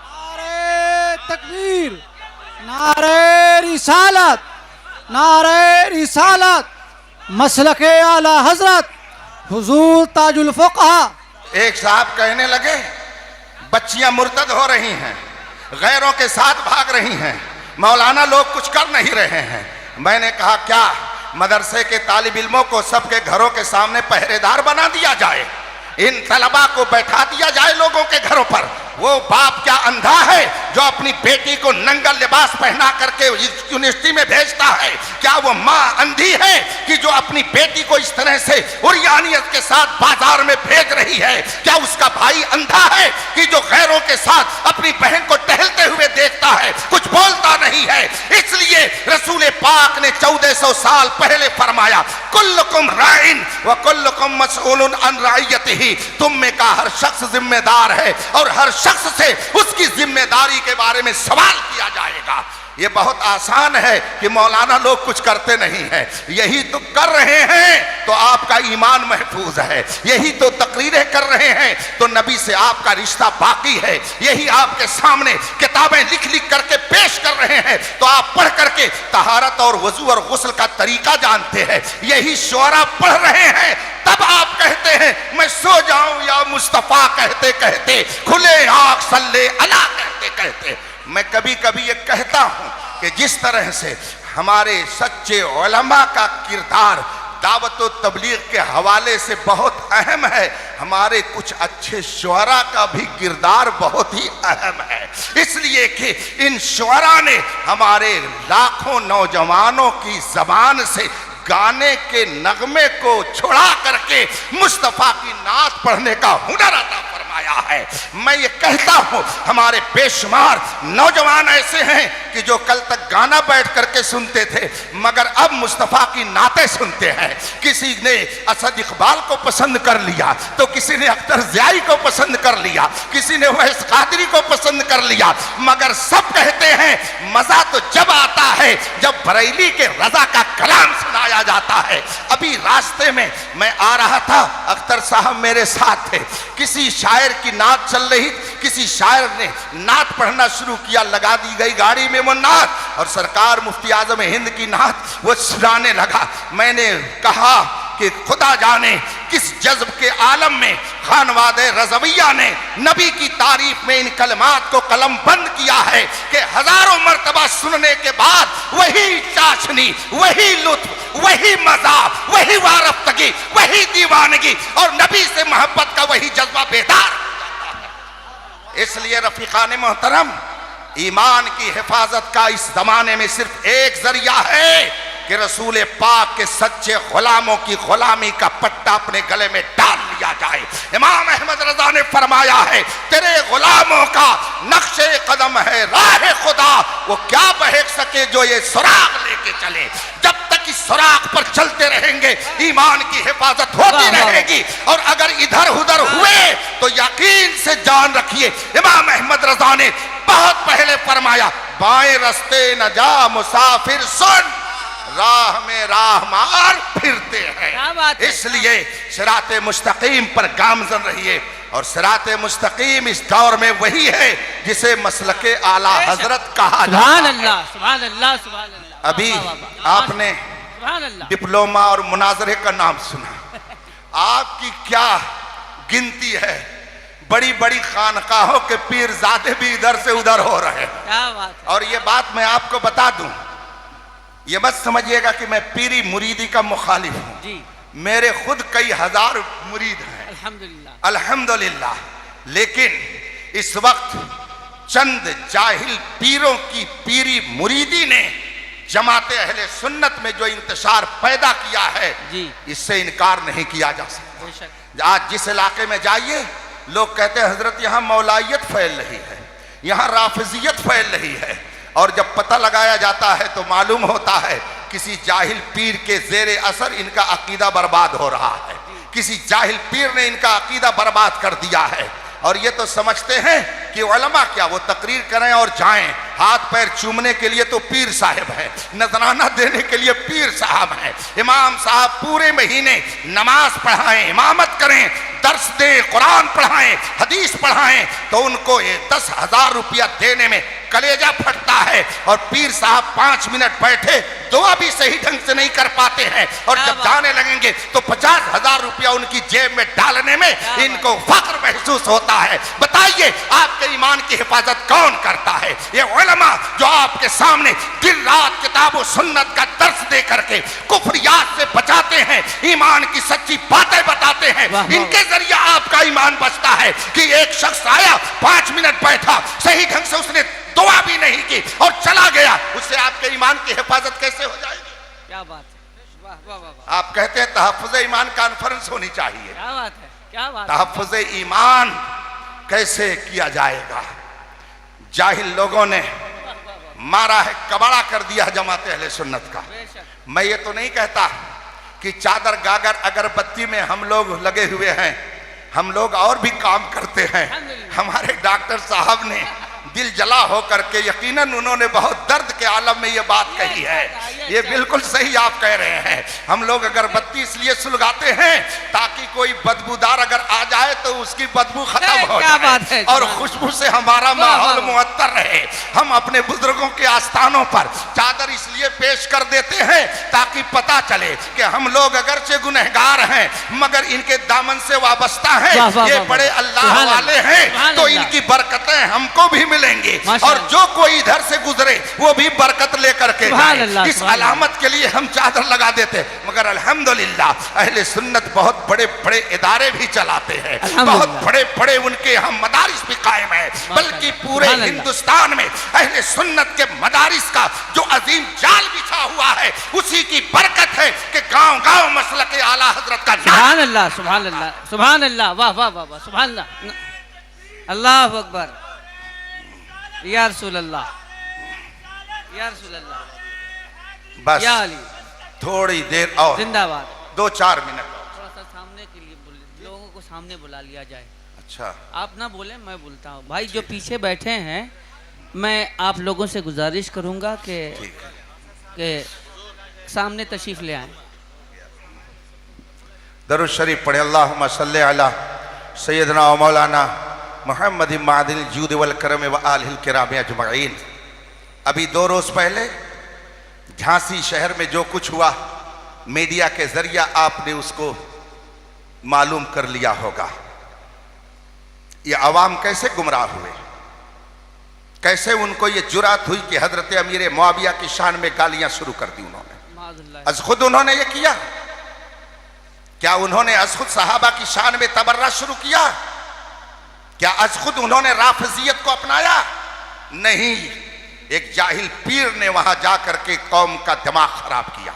नारे तकबीर, नारे रिसालत, नारे रिसालत, मसलके आला हजरत हुजूर ताजुल फुक़हा। एक साहब कहने लगे बच्चियां मुर्तद हो रही हैं, गैरों के साथ भाग रही हैं, मौलाना लोग कुछ कर नहीं रहे हैं। मैंने कहा क्या मदरसे के तालिब इल्मों को सबके घरों के सामने पहरेदार बना दिया जाए, इन तलबा को बैठा दिया जाए लोगों के घरों पर। वो बाप क्या अंधा है जो अपनी बेटी को नंगा लिबास पहना करके यूनिवर्सिटी में भेजता है? क्या वो माँ अंधी है कि जो अपनी बेटी को इस तरह से उरियानियत के साथ बाजार में भेज रही है? क्या उसका भाई अंधा है कि जो गैरों के साथ अपनी बहन को टहलते हुए देखता है, कुछ बोलता नहीं है? इसलिए रसूल पाक ने 1400 साल पहले फरमाया कुल्लुकुम राइन व कुल्लुकुम मसऊलुन अन रइयतिही। तुम में का हर शख्स जिम्मेदार है और हर शख्स से उसकी जिम्मेदारी के बारे में सवाल किया जाएगा। ये बहुत आसान है कि मौलाना लोग कुछ करते नहीं हैं, यही तो कर रहे हैं तो आपका ईमान महफूज है, यही तो तकरीरें कर रहे हैं तो नबी से आपका रिश्ता बाकी है, यही आपके सामने किताबें लिख लिख करके पेश कर रहे हैं तो आप पढ़ करके तहारत और वजू और गुस्ल का तरीका जानते हैं, यही शोरा पढ़ रहे हैं तब आप कहते हैं मैं सो जाऊं या मुस्तफा कहते कहते, खुले आंख सल्ले अला कहते कहते। मैं कभी कभी ये कहता हूं कि जिस तरह से हमारे सच्चे उलमा का किरदार दावत व तबलीग के हवाले से बहुत अहम है, हमारे कुछ अच्छे शुअरा का भी किरदार बहुत ही अहम है। इसलिए कि इन शुअरा ने हमारे लाखों नौजवानों की जबान से गाने के नगमे को छुड़ा करके मुस्तफा की नात पढ़ने का हुनर अता फरमाया है। मैं ये कहता हूँ हमारे बेशुमार नौजवान ऐसे हैं कि जो कल तक गाना बैठ करके सुनते थे मगर अब मुस्तफा की नातें सुनते हैं। किसी ने असद इकबाल को पसंद कर लिया तो किसी ने अख्तर ज़ियाई को पसंद कर लिया, किसी ने वैस कादरी को पसंद कर लिया, मगर सब कहते हैं मजा तो जब आता है जब बरेली के रजा का कलाम सुनाया जाता है। अभी रास्ते में मैं आ रहा था, अख्तर साहब मेरे साथ थे, किसी शायर की नात चल रही, किसी शायर ने नात पढ़ना शुरू किया, लगा दी गई गाड़ी में वो नात और सरकार मुफ्ती आजम हिंद की नात वो सुनाने लगा। मैंने कहा कि खुदा जाने किस जज्ब के आलम में खानवादे रज़विया ने नबी की तारीफ में इन कलमात को कलम बंद किया है कि हजारों मर्तबा सुनने के बाद वही चाशनी, वही लुत्फ, वही मजा, वही वारफ्तगी, वही दीवानगी और नबी से मोहब्बत का वही जज्बा बेदार। इसलिए रफीकान मोहतरम, ईमान की हिफाजत का इस जमाने में सिर्फ एक जरिया है कि रसूल पाक के सच्चे गुलामों की गुलामी का पट्टा अपने गले में डाल लिया जाए। इमाम अहमद रजा ने फरमाया है, तेरे गुलामों का नक्शे कदम है राह खुदा, वो क्या बहक सके जो ये सुराग लेके चले। जब तक इस सुराग पर चलते रहेंगे ईमान की हिफाजत होती रहेगी और अगर इधर उधर हुए तो यकीन से जान रखिए, इमाम अहमद रजा ने बहुत पहले फरमाया, बाएं रस्ते न जा मुसाफिर सुन, राह में राह मार फिरते हैं। इसलिए सिराते मुस्तकीम पर गामजन रहिए और सिराते मुस्तकीम इस दौर में वही है जिसे मसलके आला हजरत कहा जाता है। सुभान अल्लाह, सुभान अल्लाह। अभी आपने डिप्लोमा और मुनाजरे का नाम सुना, आपकी क्या गिनती है, बड़ी बड़ी खानकाहों के पीरजादे भी इधर से उधर हो रहे हैं। क्या बात है। और ये बात मैं आपको बता दूं, ये मत समझिएगा कि मैं पीरी मुरीदी का मुखालिफ हूँ जी, मेरे खुद कई हजार मुरीद हैं अल्हम्दुलिल्लाह अल्हम्दुलिल्लाह। लेकिन इस वक्त चंद जाहिल पीरों की पीरी मुरीदी ने जमाते अहले सुन्नत में जो इंतशार पैदा किया है जी, इससे इनकार नहीं किया जा सकता। आज जिस इलाके में जाइए लोग कहते हैं हजरत यहाँ मौलाइयत फैल रही है, यहाँ राफिजियत फैल रही है, और जब पता लगाया जाता है तो मालूम होता है किसी जाहिल पीर के जेरे असर इनका अकीदा बर्बाद हो रहा है, किसी जाहिल पीर ने इनका अकीदा बर्बाद कर दिया है। और ये तो समझते हैं कि उलमा क्या वो तकरीर करें और जाएं, हाथ पैर चूमने के लिए तो पीर साहब है, नजराना देने के लिए पीर साहब है। इमाम साहब पूरे महीने नमाज पढ़ाएं, इमामत करें, दर्स दें, कुरान पढ़ाएं, हदीस पढ़ाएं तो उनको 10,000 रुपया देने में कलेजा फटता है और पीर साहब 5 मिनट बैठे दुआ भी सही ढंग से नहीं कर पाते हैं और जब जाने लगेंगे तो 50,000 रुपया उनकी जेब में डालने में इनको फख्र महसूस होता है। बताइए आपके ईमान की हिफाजत कौन करता है? ये उलमा जो आपके सामने दिन रात किताब और सुन्नत का दर्स दे करके कुफ्रियात से बचाते हैं, ईमान की सच्ची बातें बताते हैं, इनके जरिए आपका ईमान बचता है। कि एक शख्स आया 5 मिनट बैठा, सही ढंग से उसने दुआ भी नहीं की और चला गया, उससे आपके ईमान की हिफाजत कैसे हो जाएगी? क्या बात है, वाह वाह वाह। आप कहते हैं तहफ्फुज़ ईमान कॉन्फ्रेंस होनी चाहिए। क्या बात है, क्या बात है। तहफ्फुज़ ईमान कैसे किया जाएगा? जाहिल लोगों ने मारा है, कबाड़ा कर दिया जमाते अहले सुन्नत का। मैं ये तो नहीं कहता कि चादर गागर अगरबत्ती में हम लोग लगे हुए हैं, हम लोग और भी काम करते हैं। हमारे डॉक्टर साहब ने दिल जला होकर के, यकीनन उन्होंने बहुत दर्द के आलम में ये बात कही है, ये बिल्कुल सही आप कह रहे हैं। हम लोग अगरबत्ती इसलिए सुलगाते हैं ताकि कोई बदबूदार अगर आ जाए तो उसकी बदबू खत्म हो जाए और खुशबू से हमारा माहौल मुअत्तर रहे। हम अपने बुजुर्गों के आस्थानों पर चादर इसलिए पेश कर देते हैं ताकि पता चले कि हम लोग अगरचे गुनहगार हैं मगर इनके दामन से वाबस्ता हैं, ये बड़े अल्लाह वाले हैं, तो इनकी बरकतें हमको भी मिलेंगी और जो कोई इधर से गुजरे वो भी बरकत लेकर के जाए। इस सलामत के लिए हम चादर लगा देते, मगर अल्हम्दुलिल्लाह अहले सुन्नत बहुत बड़े बड़े इदारे भी चलाते हैं, बहुत बड़े बड़े उनके यहाँ मदारिस भी कायम है। बल्कि पूरे हिंदुस्तान में अहले सुन्नत के मदारिस का जो अजीम जाल बिछा हुआ है, उसी की बरकत है कि गांव गांव मसलक आला हजरत का सुभान अल्लाह, सुभान अल्लाह, सुभान अल्लाह, वाह वाह वाह वाह, सुभान अल्लाह, अल्लाह अकबर, या रसूल अल्लाह, या रसूल अल्लाह। बस या अली, थोड़ी देर और, जिंदाबाद, 2-4 मिनट थोड़ा सा सामने के लिए लोगों को सामने बुला लिया जाए। अच्छा, आप ना बोले, मैं बोलता हूँ। भाई जो पीछे बैठे हैं, मैं आप लोगों से गुजारिश करूँगा कि सामने तशरीफ ले आए। दरूद शरीफ पढ़े। अल्लाहुम्मा सल्ली अला सैयदना व मौलाना मुहम्मद मादिल जूद वल करम व आलिहिल किराम अजमईन। अभी 2 रोज पहले झांसी शहर में जो कुछ हुआ, मीडिया के जरिया आपने उसको मालूम कर लिया होगा। ये अवाम कैसे गुमराह हुए, कैसे उनको ये जुरात हुई कि हजरत अमीर मुआविया की शान में गालियां शुरू कर दी उन्होंने। अज खुद उन्होंने ये किया क्या? उन्होंने अज खुद सहाबा की शान में तबर्रा शुरू किया क्या? अज खुद उन्होंने राफजियत को अपनाया? नहीं, एक जाहिल पीर ने वहां जाकर के कौम का दिमाग खराब किया।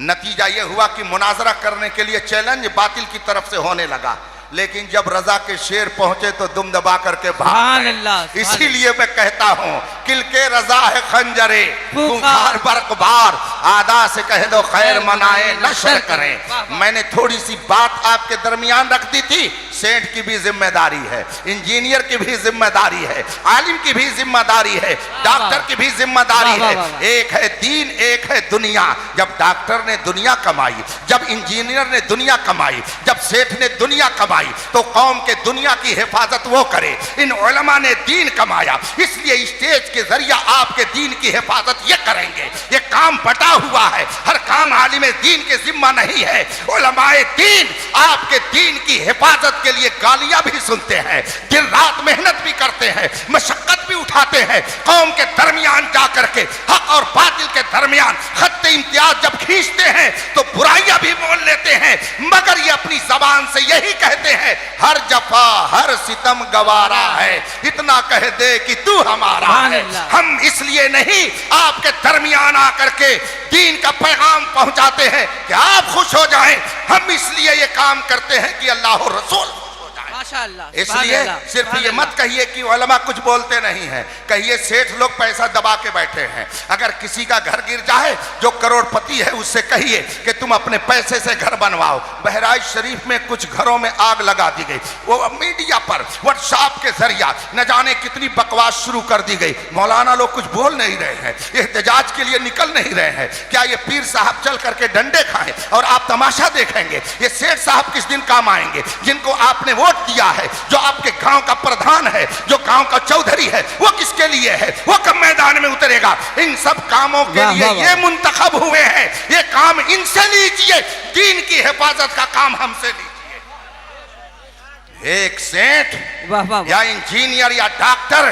नतीजा यह हुआ कि मुनाजरा करने के लिए चैलेंज बातिल की तरफ से होने लगा, लेकिन जब रजा के शेर पहुंचे तो दुम दबा करके भाग गए। इसीलिए मैं कहता हूं, किल के रजा है खंजरे खूंखार बरकबार, आदा से कह दो खैर मनाए नशर करें। मैंने थोड़ी सी बात आपके दरमियान रख दी थी। सेठ की भी जिम्मेदारी है, इंजीनियर की भी जिम्मेदारी है, आलिम की भी जिम्मेदारी है, डॉक्टर की भी जिम्मेदारी है। एक है दीन, एक है दुनिया। जब डॉक्टर ने दुनिया कमाई, जब इंजीनियर ने दुनिया कमाई, जब सेठ ने दुनिया कमाई, तो कौम के दुनिया की हिफाजत वो करे। इन उलमा ने दीन कमाया, इसलिए स्टेज के जरिए आपके दीन की हिफाजत ये करेंगे। ये काम बटा हुआ है, हर काम आलिम दीन के जिम्मा नहीं है। उलमाए दीन आपके दीन की हिफाजत के लिए गालियां भी सुनते हैं, दिन रात मेहनत भी करते हैं, मशक्कत भी उठाते हैं। कौम के दरमियान जाकर के हक और बातिल के दरमियान खत्ते इम्तियाज जब खींचते हैं तो बुराइयां भी बोल लेते हैं, मगर ये अपनी जबान से यही कहते हैं, हर जफा हर सितम गवारा है, इतना कह दे कि तू हमारा है। हम इसलिए नहीं आपके दरमियान आकर के दीन का पैगाम पहुंचाते हैं कि आप खुश हो जाएं, हम इसलिए ये काम करते हैं कि अल्लाह और रसूल माशाअल्लाह। इसलिए सिर्फ ये मत कहिए कि उलमा कुछ बोलते नहीं हैं, कहिए सेठ लोग पैसा दबा के बैठे हैं। अगर किसी का घर गिर जाए जो करोड़पति है, उससे कहिए कि तुम अपने पैसे से घर बनवाओ। बहराइच शरीफ में कुछ घरों में आग लगा दी गई, वो मीडिया पर व्हाट्सएप के जरिया न जाने कितनी बकवास शुरू कर दी गई। मौलाना लोग कुछ बोल नहीं रहे हैं, एहतजाज के लिए निकल नहीं रहे हैं। क्या ये पीर साहब चल करके डंडे खाएं और आप तमाशा देखेंगे? ये सेठ साहब किस दिन काम आएंगे जिनको आपने वोट दिया है, जो आपके गांव का प्रधान है, जो गांव का चौधरी है, वो किसके लिए है? वो कब मैदान में उतरेगा? इन सब कामों के लिए ये मुंतखब हुए हैं, ये काम इनसे लीजिए, दीन की हिफाजत का काम हमसे लीजिए। एक सेठ या इंजीनियर या डॉक्टर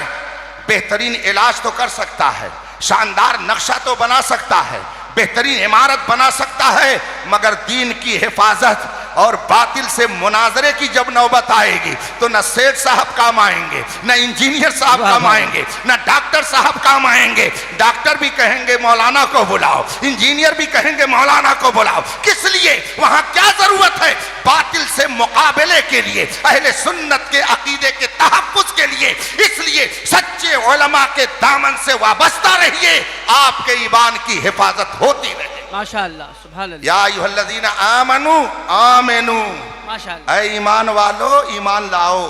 बेहतरीन इलाज तो कर सकता है, शानदार नक्शा तो बना सकता है, बेहतरीन इमारत बना सकता है, मगर दीन की हिफाजत और बातिल से मुनाजरे की जब नौबत आएगी तो न सेठ साहब काम आएंगे, न इंजीनियर साहब काम आएंगे, न डॉक्टर साहब काम आएंगे। डॉक्टर भी कहेंगे मौलाना को बुलाओ, इंजीनियर भी कहेंगे मौलाना को बुलाओ। किस लिए? वहां क्या जरूरत है? बातिल से मुकाबले के लिए, अहले सुन्नत के अकीदे के तहफ्फुज़ के लिए। इसलिए सच्चे उलमा के दामन से वाबस्ता रहिए, आपके ईमान की हिफाजत होती रहे। माशाअल्लाह, सुभान अल्लाह। या अय्युहल्लज़ीना आमनू आमिनू, माशाअल्लाह। ऐ ईमान वालो ईमान लाओ,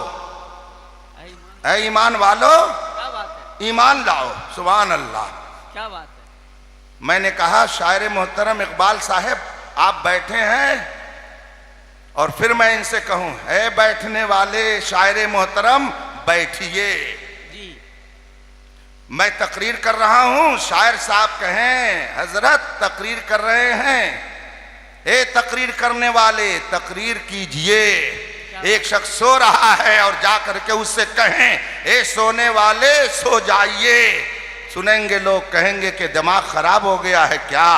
ऐ ईमान वालो क्या बात है, ईमान लाओ। सुभान अल्लाह, क्या बात है। मैंने कहा शायर मोहतरम इकबाल साहब आप बैठे हैं, और फिर मैं इनसे कहूं, है बैठने वाले शायर मोहतरम बैठिए। मैं तकरीर कर रहा हूं, शायर साहब कहें हजरत तकरीर कर रहे हैं। ए तकरीर करने वाले तकरीर कीजिए। एक शख्स सो रहा है और जाकर के उससे कहें, ए सोने वाले सो जाइए। सुनेंगे लोग कहेंगे कि दिमाग खराब हो गया है क्या,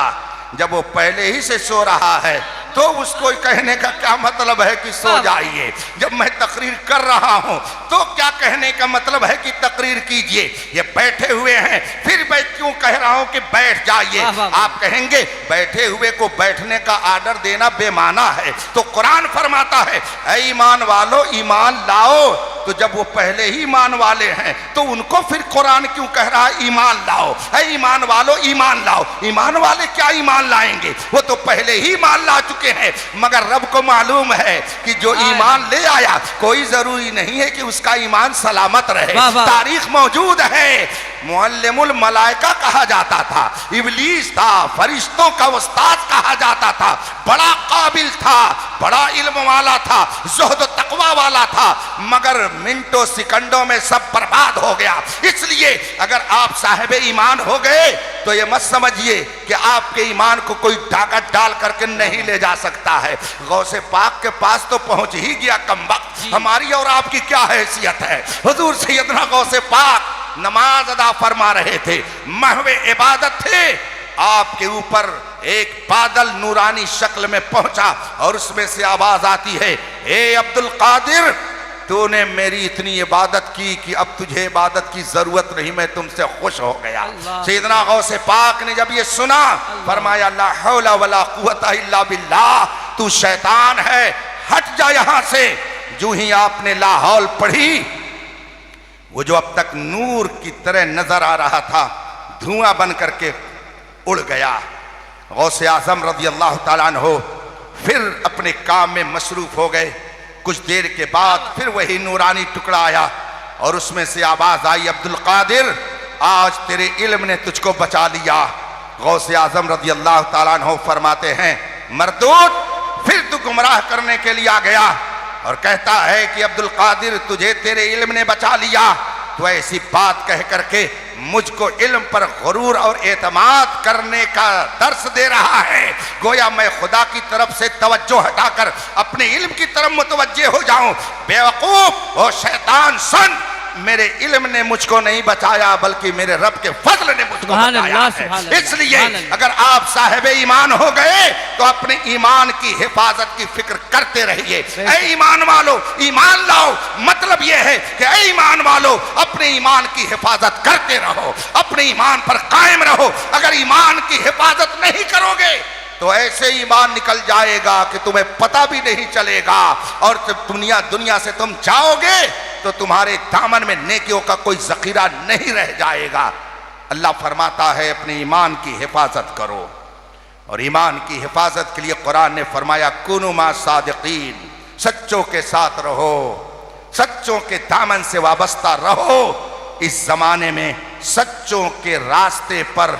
जब वो पहले ही से सो रहा है तो उसको कहने का क्या मतलब है कि सो जाइए। जब मैं तकरीर कर रहा हूं तो क्या कहने का मतलब है कि तकरीर कीजिए। ये बैठे हुए हैं फिर मैं क्यों कह रहा हूं कि बैठ जाइए। आप कहेंगे बैठे हुए को बैठने का आर्डर देना बेमाना है, तो कुरान फरमाता है ऐ ईमान वालो ईमान लाओ। तो जब वो पहले ही ईमान वाले हैं तो उनको फिर कुरान क्यों कह रहा है ईमान लाओ। ऐ ईमान वालो ईमान लाओ। ईमान वाले क्या ईमान लाएंगे, वो तो पहले ही ईमान ला चुके हैं। मगर रब को मालूम है कि जो ईमान ले आया कोई जरूरी नहीं है कि उसका ईमान सलामत रहे। तारीख मौजूद है, मुअल्लिमुल मलाइका कहा जाता था, इब्लीस था, फरिश्तों का उस्ताद कहा जाता था, बड़ा काबिल था, बड़ा इल्म वाला था, ज़ुहद तकवा वाला था, मगर मिनटों सेकंडों में सब बर्बाद हो गया। इसलिए अगर आप साहिब ईमान हो गए तो ये मत समझिए कि आपके ईमान को कोई डाका डाल करके नहीं ले जा सकता है। गौसे पाक के पास तो पहुंच ही गया कमबख्त, हमारी और आपकी क्या हैसियत है। हुजूर सैयदना गौसे पाक नमाज अदा फरमा रहे थे, महवे इबादत थे, आपके ऊपर एक बादल नूरानी शक्ल में पहुंचा और उसमें से आवाज आती है ए अब्दुल कादिर, तूने मेरी इतनी इबादत की कि अब तुझे इबादत की जरूरत नहीं, मैं तुमसे खुश हो गया। सैयदना गौसे पाक ने जब ये सुना फरमाया ला हौला वला कुव्वता इल्ला बिल्लाह, तू शैतान है, हट जा यहां से। जो ही आपने ला हौल पढ़ी, वो जो अब तक नूर की तरह नजर आ रहा था धुआं बन करके उड़ गया। गौसे आजम रज़ी अल्लाह ताला अन्हु फिर अपने काम में मसरूफ हो गए। कुछ देर के बाद फिर वही नूरानी टुकड़ा आया और उसमें से आवाज आई अब्दुल कादिर, आज तेरे इल्म ने तुझको बचा लिया। गौसे आजम रज़ी अल्लाह ताला अन्हु फरमाते हैं मरदूद, फिर तू गुमराह करने के लिए आ गया और कहता है कि अब्दुल कादिर तुझे तेरे इल्म ने बचा लिया। तो ऐसी बात कह करके मुझको इल्म पर गुरूर और एतमाद करने का दर्स दे रहा है। गोया मैं खुदा की तरफ से तवज्जो हटाकर अपने इल्म की तरफ मुतवज्जे हो जाऊं। बेवकूफ ओ शैतान सुन, मेरे इल्म ने मुझको नहीं बचाया बल्कि मेरे रब के फजल ने मुझको बचाया है। इसलिए अगर आप साहिब ईमान हो गए तो अपने ईमान की हिफाजत की फिक्र करते रहिए। ऐ ईमान वालो ईमान लाओ, मतलब यह है कि ऐ ईमान वालो अपने ईमान की हिफाजत करते रहो, अपने ईमान पर कायम रहो। अगर ईमान की हिफाजत नहीं करोगे तो ऐसे ईमान निकल जाएगा कि तुम्हें पता भी नहीं चलेगा और जब दुनिया से तुम जाओगे तो तुम्हारे दामन में नेकियों का कोई जखीरा नहीं रह जाएगा। अल्लाह फरमाता है अपने ईमान की हिफाजत करो, और ईमान की हिफाजत के लिए कुरान ने फरमाया कुनु मा सादिकीन, सच्चों के साथ रहो, सच्चों के दामन से वाबस्ता रहो। इस जमाने में सच्चों के रास्ते पर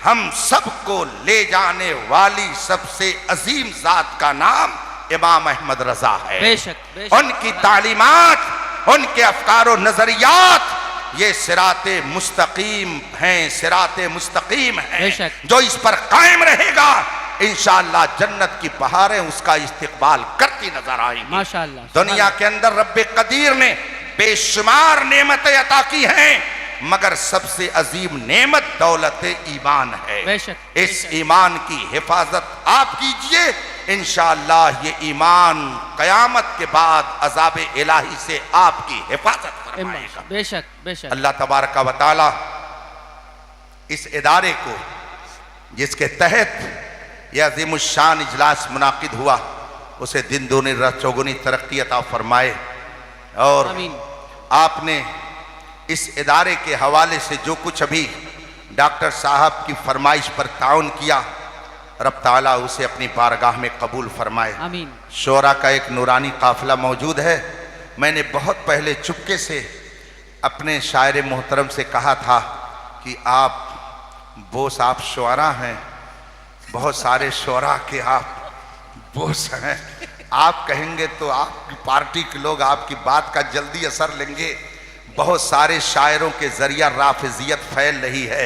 हम सबको ले जाने वाली सबसे अजीम जात का नाम इमाम अहमद रजा है। बेशक, बेशक, उनकी तालीमात, उनके अफकार नजरियात ये सिराते मुस्तकीम हैं, सिराते मुस्तकीम हैं। जो इस पर कायम रहेगा इंशाअल्लाह जन्नत की बहारें उसका इस्तिकबाल करती नजर आएंगी। माशाअल्लाह। दुनिया के अंदर रब्बे कदीर ने बेशुमार नेमतें अता की हैं, मगर सबसे अजीम नेमत दौलत ईमान है। इस ईमान की हिफाजत आप कीजिए, इंशाअल्लाह ये ईमान कयामत के बाद अज़ाब इलाही से आपकी हिफाजत फरमाएगा। बेशक बेशक। अल्लाह तबारक व तआला इस इदारे को जिसके तहत यह अज़ीमुश्शान इजलास मुनाकिद हुआ उसे दिन दूनी रात चौगुनी तरक्की अता फरमाए। और आपने इस इदारे के हवाले से जो कुछ अभी डॉक्टर साहब की फरमाइश पर ताउन किया, रब ताला उसे अपनी बारगाह में कबूल फरमाए। आमीन। शोरा का एक नूरानी काफिला मौजूद है। मैंने बहुत पहले चुपके से अपने शायर मोहतरम से कहा था कि आप बोस, आप शुआरा हैं, बहुत सारे शुआरा के आप बोस हैं, आप कहेंगे तो आपकी पार्टी के लोग आपकी बात का जल्दी असर लेंगे। बहुत सारे शायरों के जरिया राफिजियत फैल रही है,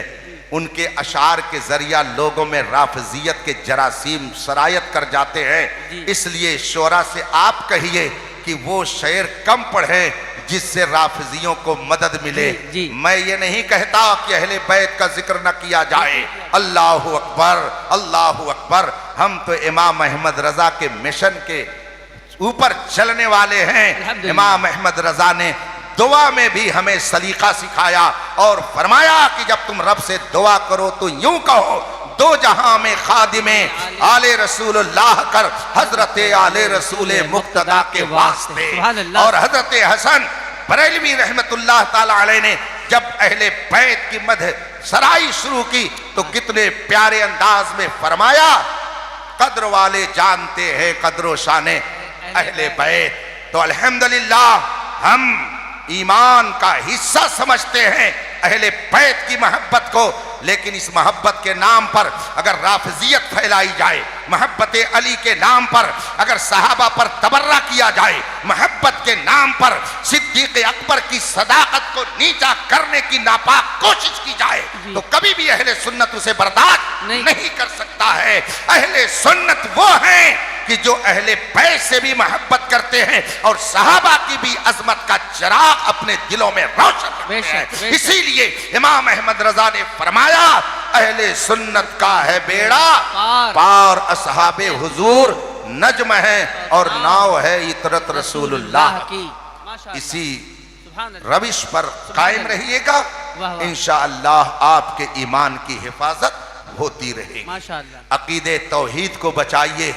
उनके अशार के जरिया लोगों में राफिजियत के जरासीम सरायत कर जाते हैं। इसलिए शोरा से आप कहिए कि कि वो शेर कम पढ़े जिससे राफिजियों को मदद मिले। जी। मैं ये नहीं कहता कि अहले बैत का जिक्र न किया जाए। अल्लाहु अकबर, अल्लाहु अकबर। हम तो इमाम अहमद रजा के मिशन के ऊपर चलने वाले हैं। इमाम अहमद रजा ने दुआ में भी हमें सलीका सिखाया और फरमाया कि जब तुम रब से दुआ करो तो यूं कहो, दो जहां में खादिमे आले रसूलुल्लाह कर हजरत आले रसूल मुक्तदा के वास्ते। और हजरत हसन बरेलवी रहमतुल्लाह ताला अलैह ने जब अहले बैत की मदह सराई शुरू की तो कितने प्यारे अंदाज में फरमाया, कद्र वाले जानते हैं कद्र शाने अहले बैत। तो अल्हम्दुलिल्लाह हम ईमान का हिस्सा समझते हैं अहले बैत की मोहब्बत को, लेकिन इस मोहब्बत के नाम पर अगर राफिजियत फैलाई जाए, मोहब्बत अली के नाम पर अगर सहाबा पर तबर्रा किया जाए, मोहब्बत के नाम पर सिद्दीक अकबर की सदाकत को नीचा करने की नापाक कोशिश की जाए तो कभी भी अहले सुन्नत उसे बर्दाश्त नहीं कर सकता है। अहले सुन्नत वो हैं कि जो अहले बैत से भी मोहब्बत करते हैं और सहाबा की भी अजमत का चिराग अपने दिलों में रोशन करते हैं। इसीलिए इमाम अहमद रजा ने फरमाया, अहले सुन्नत का है बेड़ा पार, असहाबे हुजूर नज्म है और नाव है इतरत रसूलुल्लाह की। इसी रविश पर कायम रहिएगा, इंशाअल्लाह आपके ईमान की हिफाजत होती रहेगी। माशाअल्लाह। अकीदे तौहीद को बचाइए।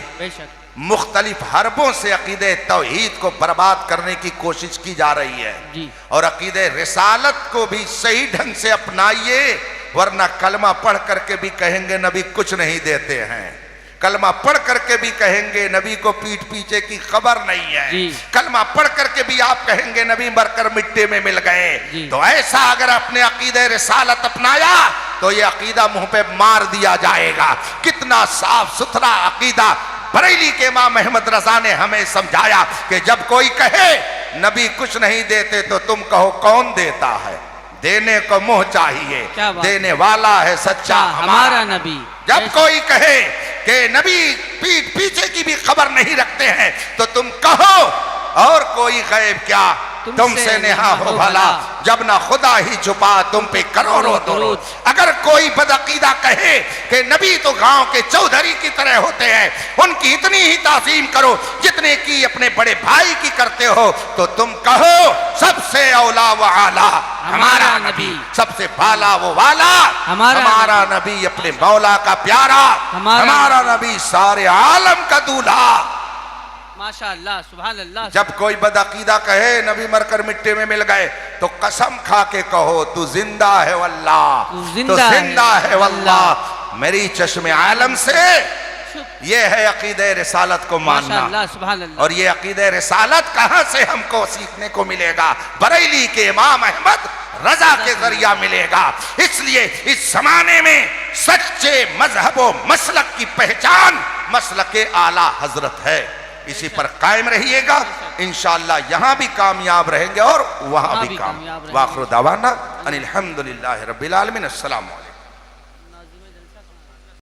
मुख्तलिफ हरबों से अकीदे तौहीद को बर्बाद करने की कोशिश की जा रही है जी। और अकीदे रिसालत को भी सही ढंग से अपनाइए, वरना कलमा पढ़ करके भी कहेंगे नबी कुछ नहीं देते हैं, कलमा पढ़ करके भी कहेंगे नबी को पीठ पीछे की खबर नहीं है, कलमा पढ़ करके भी आप कहेंगे नबी मरकर मिट्टी में मिल गए। तो ऐसा अगर अपने अकीदे रिसालत अपनाया तो ये अकीदा मुंह पे मार दिया जाएगा। कितना साफ सुथरा अकीदा बरेली के इमाम अहमद रजा ने हमें समझाया कि जब कोई कहे नबी कुछ नहीं देते तो तुम कहो कौन देता है, देने को मुंह चाहिए, देने वाला है सच्चा हमारा नबी। जब कोई कहे कि नबी पीठ पीछे की भी खबर नहीं रखते हैं तो तुम कहो और कोई गैब क्या तुमसे नेहा हो भला, जब ना खुदा ही छुपा तुम पे करोड़ों दुरूद। अगर कोई बदअकीदा कहे कि नबी तो गांव के चौधरी की तरह होते हैं, उनकी इतनी ही ताज़ीम करो जितने की अपने बड़े भाई की करते हो, तो तुम कहो सबसे औला व आला हमारा नबी, सबसे बाला वो वाला हमारा नबी, अपने मौला का प्यारा हमारा नबी, सारे आलम का दूल्हा। माशाअल्लाह, सुभान अल्लाह। जब कोई बदअकीदा कहे नबी मरकर मिट्टी में मिल गए तो कसम खा के कहो तू जिंदा है वल्लाह, तो जिंदा है वल्लाह। मेरी चश्मे आलम से ये है अकीदे रिसालत को मानना। सुभान अल्लाह। और ये अकीदे रिसालत कहां से हमको सीखने को मिलेगा? बरेली के इमाम अहमद रजा के जरिया मिलेगा। इसलिए इस जमाने में सच्चे मजहब व मसलक की पहचान मसलक आला हजरत है। इसी पर कायम रहिएगा, इंशाअल्लाह यहाँ भी कामयाब रहेंगे और वहां भी कामयाब। वाखिर दावाना अनिल हम्दुलिल्लाहि रब्बिल आलमीन। अस्सलामु अलैकुम।